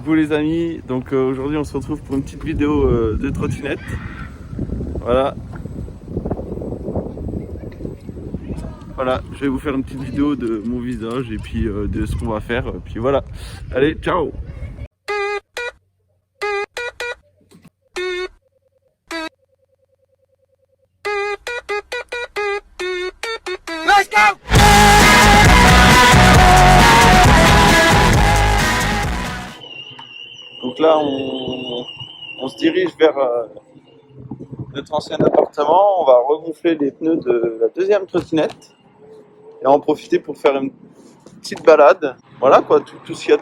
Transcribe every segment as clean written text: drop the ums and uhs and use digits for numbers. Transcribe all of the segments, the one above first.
Coucou les amis, donc aujourd'hui on se retrouve pour une petite vidéo de trottinette. Voilà. Voilà, je vais vous faire une petite vidéo de mon visage et puis de ce qu'on va faire. Puis voilà. Allez, ciao! Let's go! Donc là, on se dirige vers notre ancien appartement. On va regonfler les pneus de la deuxième trottinette et en profiter pour faire une petite balade. Voilà quoi, tout ce qu'il y a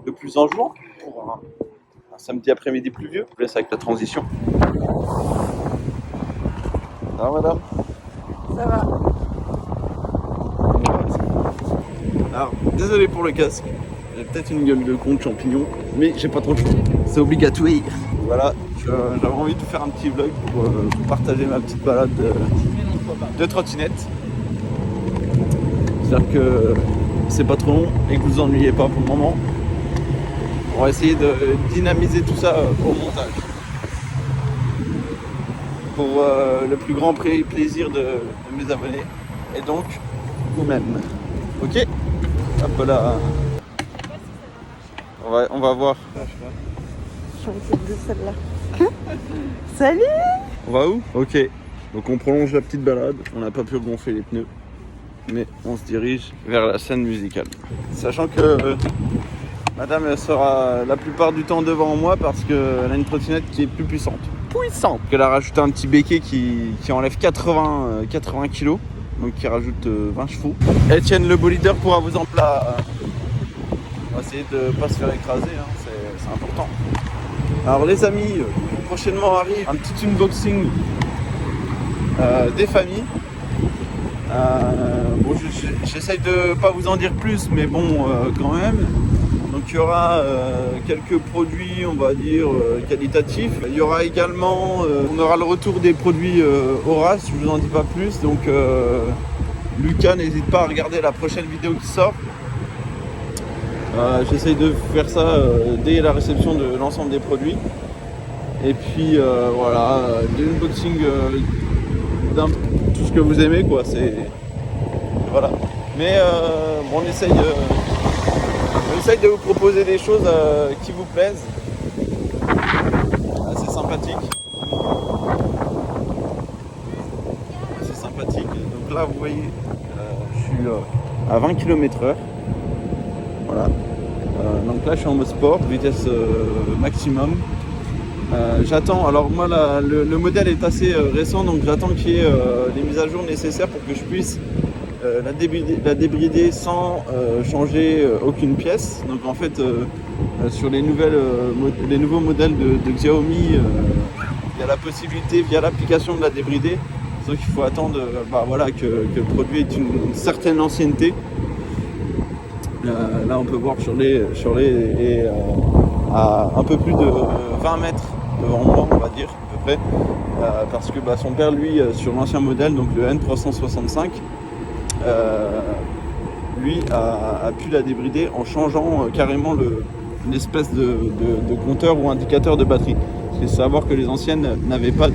de plus enjouant pour un samedi après-midi pluvieux. Je vous laisse avec la transition. Ah madame? Ça va. Alors, désolé pour le casque. J'ai peut-être une gueule de con de champignon, mais j'ai pas trop le choix. C'est obligatoire. Voilà, j'avais envie de vous faire un petit vlog pour vous partager ma petite balade de trottinette. J'espère que c'est pas trop long et que vous ennuyez pas pour le moment. On va essayer de dynamiser tout ça au montage. Pour le plus grand plaisir de mes abonnés et donc vous-même. Ok? Hop là. On va voir. Je vais essayer de celle-là. Salut! On va où? Ok. Donc on prolonge la petite balade. On n'a pas pu gonfler les pneus. Mais on se dirige vers la scène musicale. Sachant que madame elle sera la plupart du temps devant moi parce qu'elle a une trottinette qui est plus puissante. Elle a rajouté un petit béquet qui enlève 80 kg. Donc qui rajoute 20 chevaux. Etienne le beau leader pourra vous en plat. On va essayer de ne pas se faire écraser, hein, c'est important. Alors les amis, prochainement arrive un petit unboxing des familles. Bon, j'essaye de pas vous en dire plus, mais bon, quand même. Donc il y aura quelques produits, on va dire, qualitatifs. Il y aura également, on aura le retour des produits Horace, je vous en dis pas plus. Donc Lucas, n'hésite pas à regarder la prochaine vidéo qui sort. J'essaye de faire ça dès la réception de l'ensemble des produits. Et puis voilà, de l'unboxing d'un tout ce que vous aimez quoi, c'est. Voilà. Mais bon, on essaye de vous proposer des choses qui vous plaisent. Assez sympathique. Assez sympathique. Donc là vous voyez, je suis à 20 km/h. Voilà. Donc là je suis en mode sport, vitesse maximum. J'attends, alors moi le modèle est assez récent, donc j'attends qu'il y ait les mises à jour nécessaires pour que je puisse la débrider sans changer aucune pièce. Donc en fait sur les nouveaux modèles de Xiaomi, il y a la possibilité via l'application de la débrider, sauf qu'il faut attendre voilà, que le produit ait une certaine ancienneté. Là on peut voir sur les à un peu plus de 20 mètres devant moi, on va dire à peu près, parce que son père lui sur l'ancien modèle, donc le N365, lui a pu la débrider en changeant carrément l'espèce de compteur ou indicateur de batterie. Il faut savoir que les anciennes n'avaient pas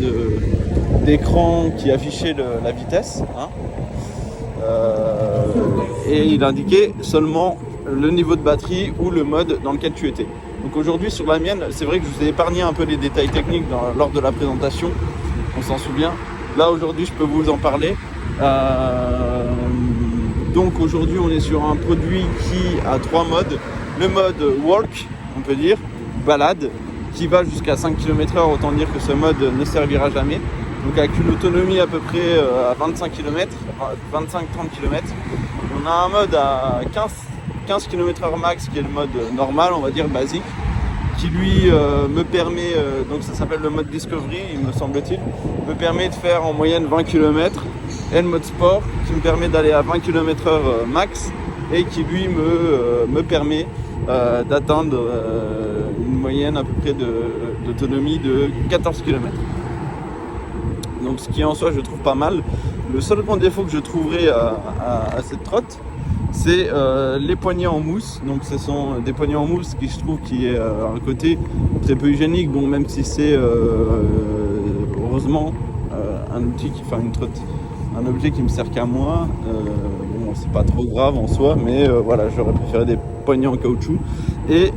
d'écran qui affichait la vitesse, hein. Et il indiquait seulement le niveau de batterie ou le mode dans lequel tu étais. Donc aujourd'hui sur la mienne, c'est vrai que je vous ai épargné un peu les détails techniques lors de la présentation, on s'en souvient. Là aujourd'hui je peux vous en parler. Donc aujourd'hui on est sur un produit qui a 3 modes. Le mode walk, on peut dire, balade, qui va jusqu'à 5 km/h, autant dire que ce mode ne servira jamais. Donc avec une autonomie à peu près à 25 km, 25-30 km. On a un mode à 15 km/h max qui est le mode normal, on va dire basique, qui lui me permet, donc ça s'appelle le mode Discovery, il me semble-t-il, me permet de faire en moyenne 20 km, et le mode Sport qui me permet d'aller à 20 km/h max et qui lui me permet d'atteindre une moyenne à peu près d'autonomie de 14 km. Donc ce qui en soi je trouve pas mal. Le seul grand défaut que je trouverais à cette trotte, c'est les poignées en mousse. Donc ce sont des poignées en mousse qui je trouve qui est un côté très peu hygiénique. Bon, même si c'est heureusement un outil qui, enfin un objet qui me sert qu'à moi. Bon, c'est pas trop grave en soi, mais voilà, j'aurais préféré des poignées en caoutchouc. Et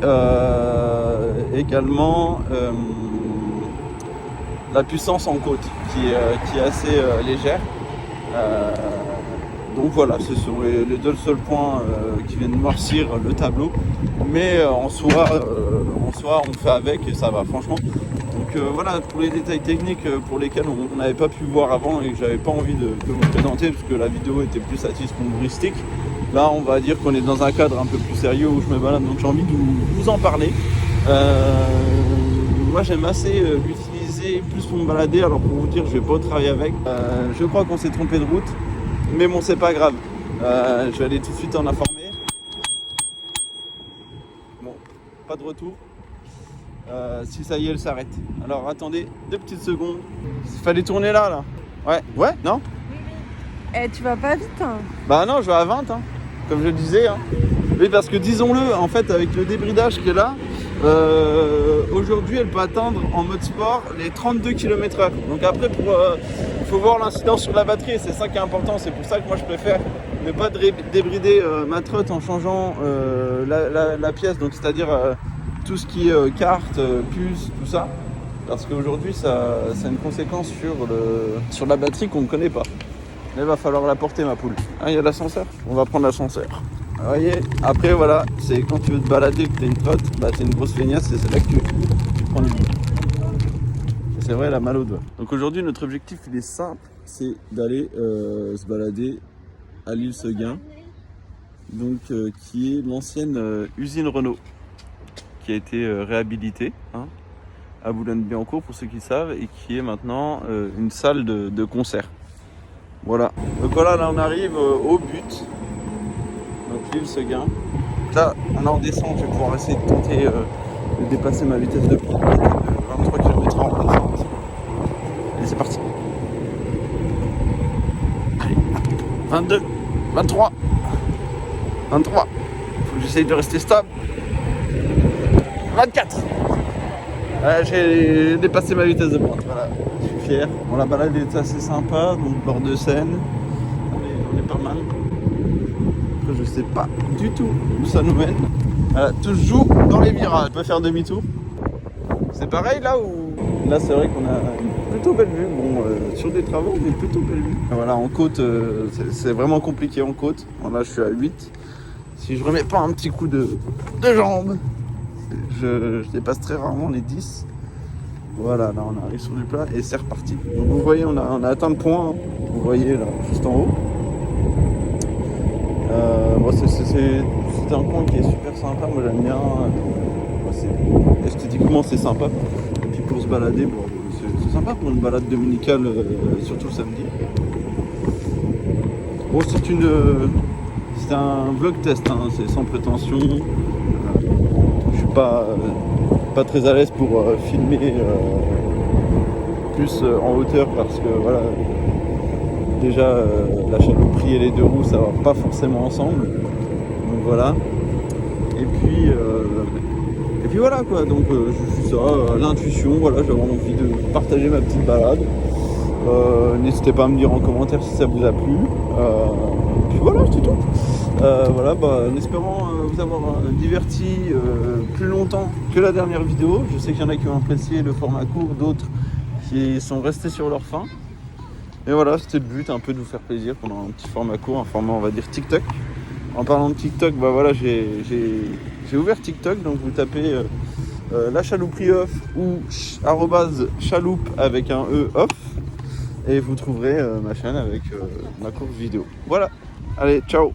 également la puissance en côte qui est assez légère. Donc voilà, ce sont les deux seuls points qui viennent noircir le tableau. Mais en soi, on fait avec et ça va franchement. Donc voilà pour les détails techniques pour lesquels on n'avait pas pu voir avant et que j'avais pas envie de vous présenter parce que la vidéo était plus à titre humoristique. Là on va dire qu'on est dans un cadre un peu plus sérieux où je me balade, donc j'ai envie de vous en parler. Moi j'aime assez l'utiliser plus pour me balader, alors pour vous dire je vais pas travailler avec. Je crois qu'on s'est trompé de route, mais bon c'est pas grave. Je vais aller tout de suite en informer. Bon, pas de retour. Si ça y est, elle s'arrête. Alors attendez 2 petites secondes. Il fallait tourner là. Ouais, non? Eh, tu vas pas vite, hein. Bah non, je vais à 20, hein, comme je le disais. Hein. Oui, parce que disons-le, en fait, avec le débridage qui est là, aujourd'hui, elle peut atteindre en mode sport les 32 km/h. Donc après, il faut voir l'incidence sur la batterie, et c'est ça qui est important. C'est pour ça que moi, je préfère ne pas débrider ma trotte en changeant la pièce, donc c'est-à-dire tout ce qui est carte, puce, tout ça. Parce qu'aujourd'hui, ça a une conséquence sur la batterie qu'on ne connaît pas. Mais il va falloir la porter, ma poule. Ah, il y a l'ascenseur. On va prendre l'ascenseur. Vous voyez, après, voilà, c'est quand tu veux te balader, que tu as une trotte, bah, tu es une grosse feignasse et c'est là que tu prends les doigts. C'est vrai, elle a mal aux doigts. Donc aujourd'hui, notre objectif, il est simple, c'est d'aller se balader à l'île Seguin, donc, qui est l'ancienne usine Renault, qui a été réhabilitée à Boulogne-Billancourt, pour ceux qui savent, et qui est maintenant une salle de concert. Voilà. Donc voilà, là on arrive au but. Donc l'île Seguin. Là, on descend, je vais pouvoir essayer de tenter de dépasser ma vitesse de pointe de 23 km/h en descente. Allez, c'est parti. Allez, 22, 23, 23. Faut que j'essaye de rester stable. 24. J'ai dépassé ma vitesse de pointe, voilà. Je suis fier. Bon, la balade est assez sympa, donc bord de Seine. On est pas mal. Après, je sais pas du tout où ça nous mène. Voilà, toujours dans les virages. On peut faire demi-tour. C'est pareil là où. Là, c'est vrai qu'on a une plutôt belle vue. Bon, sur des travaux, mais plutôt belle vue. Voilà, en côte, c'est vraiment compliqué en côte. Bon, là, je suis à 8. Si je remets pas un petit coup de jambe, je dépasse très rarement les 10. Voilà, là on arrive sur du plat et c'est reparti. Donc vous voyez, on a atteint le point, hein. Vous voyez là, juste en haut. Bon, c'est un coin qui est super sympa, moi j'aime bien. Esthétiquement c'est sympa. Et puis pour se balader, bon, c'est sympa pour une balade dominicale, surtout le samedi. Bon, c'est un vlog test, hein, c'est sans prétention. Je suis pas très à l'aise pour filmer plus en hauteur parce que voilà, déjà la chalouperie et les 2 roues ça va pas forcément ensemble, donc voilà. Et puis voilà quoi, donc je suis ça, l'intuition, voilà, j'avais envie de partager ma petite balade. N'hésitez pas à me dire en commentaire si ça vous a plu. Puis voilà, c'est tout. Voilà, en espérant vous avoir diverti plus longtemps que la dernière vidéo. Je sais qu'il y en a qui ont apprécié le format court, d'autres qui sont restés sur leur faim. Et voilà, c'était le but, un peu de vous faire plaisir pendant un petit format court, un format on va dire TikTok. En parlant de TikTok, voilà, j'ai ouvert TikTok, donc vous tapez la chalouperie off ou @chaloupe avec un E off. Et vous trouverez ma chaîne avec ma course vidéo. Voilà, allez, ciao.